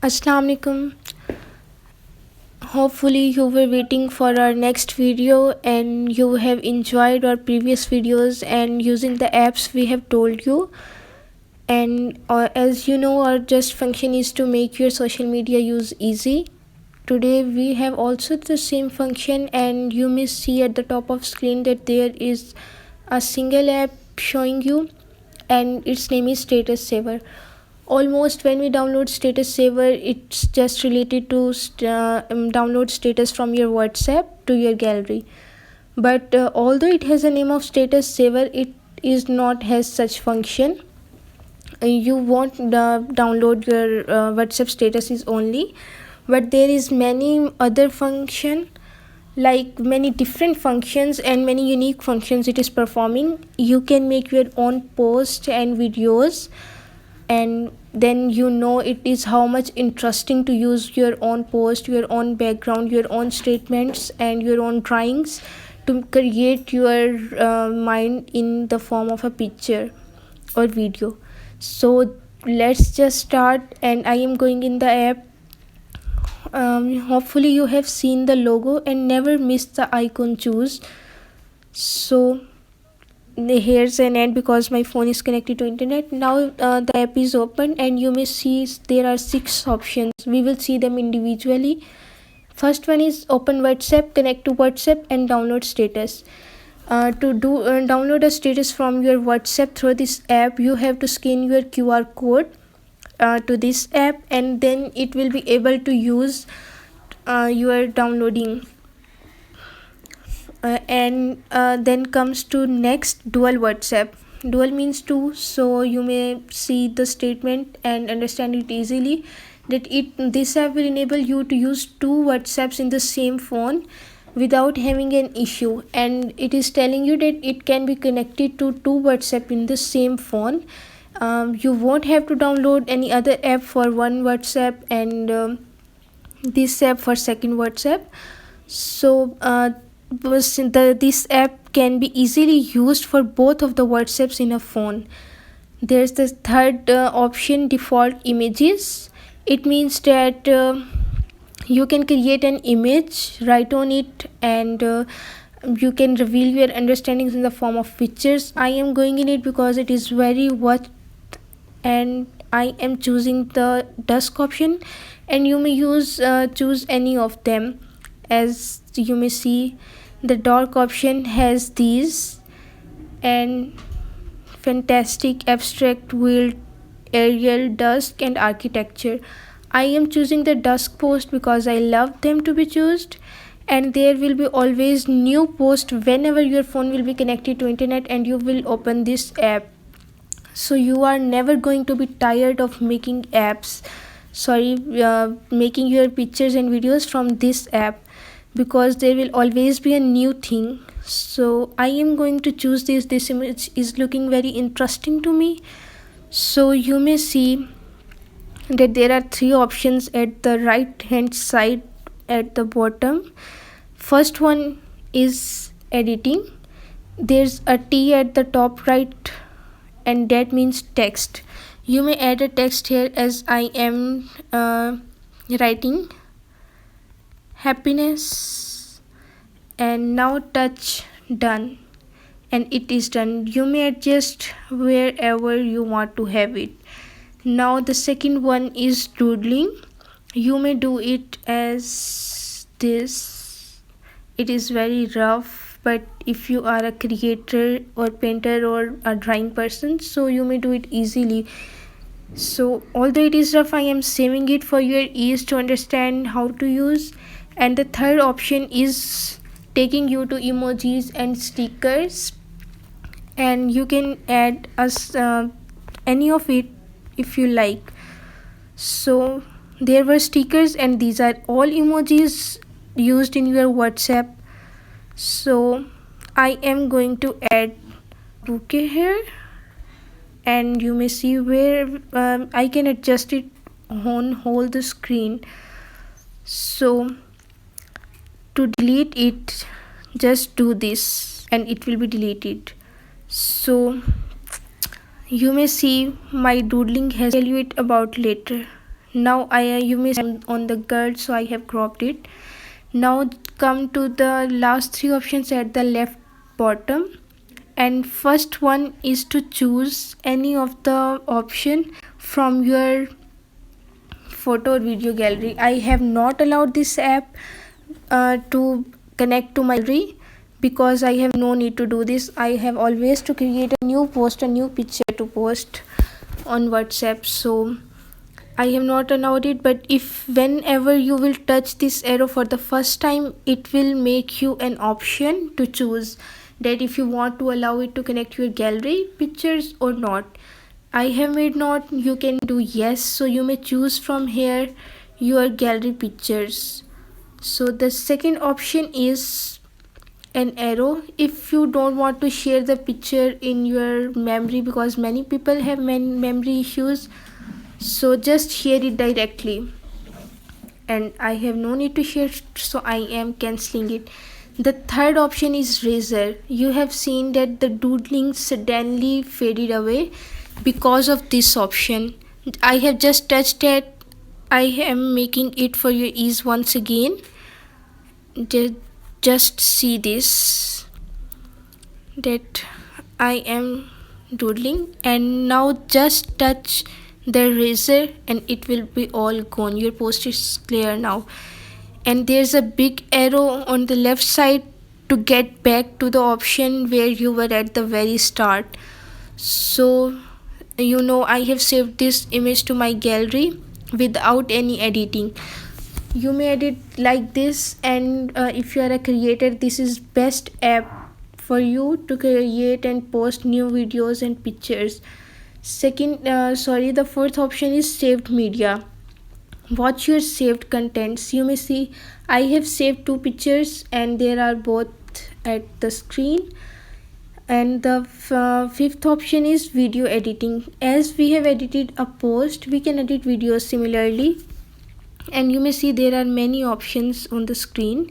Assalamu alaikum. Hopefully you were waiting for our next video and you have enjoyed our previous videos and using the apps we have told you. And as you know, our just function is to make your social media use easy. Today we have also the same function, and you may see at the top of screen that there is a single app showing you, and its name is Status Saver. Almost when we download Status Saver, it's just related to download status from your WhatsApp to your gallery. But although it has a name of Status Saver, it is not has such function. You won't download your WhatsApp statuses only, but there is many other function, like many different functions and many unique functions it is performing. You can make your own posts and videos, and then it is how much interesting to use your own post, your own background, your own statements and your own drawings to create your mind in the form of a picture or video. So let's just start, and I am going in the app. Hopefully you have seen the logo and never missed the icon choose. So here's an ad because my phone is connected to internet. Now the app is open and you may see there are 6 options. We will see them individually. First one is open WhatsApp, connect to WhatsApp and download status. To download a status from your WhatsApp through this app, you have to scan your QR code to this app, and then it will be able to use your downloading. And then comes to next, dual WhatsApp. Dual means two, so you may see the statement and understand it easily that this app will enable you to use 2 WhatsApps in the same phone without having an issue, and it is telling you that it can be connected to 2 WhatsApp in the same phone. You won't have to download any other app for one WhatsApp and this app for second WhatsApp. So this app can be easily used for both of the WhatsApps in a phone. There's the third option, default images. It means that you can create an image, write on it, and you can reveal your understandings in the form of pictures. I am going in it because it is very worth, and I am choosing the dusk option, and you may choose any of them. As you may see, the dark option has these, and fantastic, abstract, wild, aerial, dusk and architecture. I am choosing the dusk post because I love them to be chosen, and there will be always new post whenever your phone will be connected to internet and you will open this app. So you are never going to be tired of making making your pictures and videos from this app, because there will always be a new thing. So I am going to choose this image is looking very interesting to me. So you may see that there are 3 options at the right hand side at the bottom. First one is editing. There's a T at the top right, and that means text. You may add a text here, as I am writing happiness, and now touch done, and it is done. You may adjust wherever you want to have it. Now the second one is doodling. You may do it as this. It is very rough, but if you are a creator or painter or a drawing person, so you may do it easily. So although it is rough, I am saving it for your ease to understand how to use. And the third option is taking you to emojis and stickers, and you can add any of it if you like. So there were stickers, and these are all emojis used in your WhatsApp. So I am going to add bouquet here, and you may see where I can adjust it on whole the screen. So to delete it, just do this and it will be deleted. So you may see my doodling has tell you it about later. Now you may see on the girl, so I have cropped it. Now come to the last three options at the left bottom, and first one is to choose any of the option from your photo or video gallery. I have not allowed this app to connect to my gallery because I have no need to do this. I have always to create a new post, a new picture to post on WhatsApp, so I have not allowed it. But if whenever you will touch this arrow for the first time, it will make you an option to choose that if you want to allow it to connect your gallery pictures or not. I have made not, you can do yes, so you may choose from here your gallery pictures. So the second option is an arrow. If you don't want to share the picture in your memory, because many people have memory issues, so just share it directly, and I have no need to share, so I am cancelling it. The third option is razor. You have seen that the doodling suddenly faded away because of this option. I have just touched it. I am making it for your ease once again. Just see this, that I am doodling, and now just touch the razor and it will be all gone. Your post is clear now, and there's a big arrow on the left side to get back to the option where you were at the very start. So you know, I have saved this image to my gallery without any editing. You may edit like this, and if you are a creator, this is best app for you to create and post new videos and pictures. The fourth option is saved media. Watch your saved contents. You may see I have saved two pictures and they are both at the screen. And the fifth option is video editing. As we have edited a post, we can edit videos similarly, and you may see there are many options on the screen.